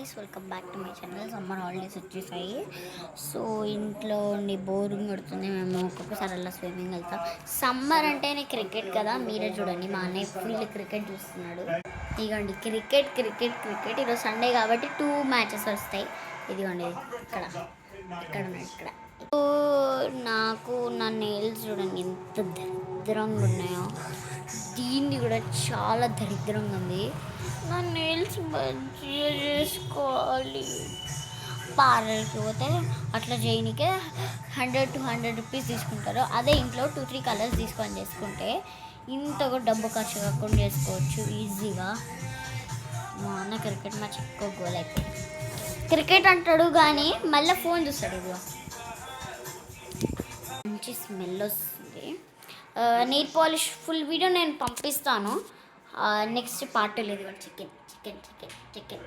Guys, welcome back to my channel. Summer holidays వచ్చేసాయి. So ఇంట్లో ఉండి బోరింగ్ కొడుతుంది. మేము ఒక్కొక్కసారి అలా స్విమ్మింగ్ వెళ్తాం. సమ్మర్ అంటేనే క్రికెట్ కదా, మీరే చూడండి మా అన్నయ్య ఫుల్ క్రికెట్ చూస్తున్నాడు. ఇదిగోండి క్రికెట్ క్రికెట్ క్రికెట్. ఈరోజు సండే కాబట్టి 2 మ్యాచెస్ వస్తాయి. ఇదిగోండి ఇక్కడ ఇక్కడ ఇక్కడ. నాకు నా నెయిల్స్ చూడండి ఎంత దరిద్రంగా ఉన్నాయో. దీన్ని కూడా చాలా దరిద్రంగా ఉంది. నా నెయిల్స్ మంచిగా చేసుకోవాలి. పార్లర్కి పోతే అట్లా చేయనికే 100-200 రూపీస్ తీసుకుంటారు. అదే ఇంట్లో 2-3 కలర్స్ తీసుకొని చేసుకుంటే ఇంత కూడా డబ్బు ఖర్చు కాకుండా చేసుకోవచ్చు ఈజీగా. మా అన్న క్రికెట్ మ్యాచ్ ఎక్కువ గోల్ అయిపోయింది. క్రికెట్ అంటాడు కానీ మళ్ళీ ఫోన్ చూస్తాడు. ఇదిగో మంచి స్మెల్ వస్తుంది. నెయిల్ పాలిష్ ఫుల్ వీడియో నేను పంపిస్తాను. నెక్స్ట్ పార్ట్ లేదు. Chicken chicken chicken chicken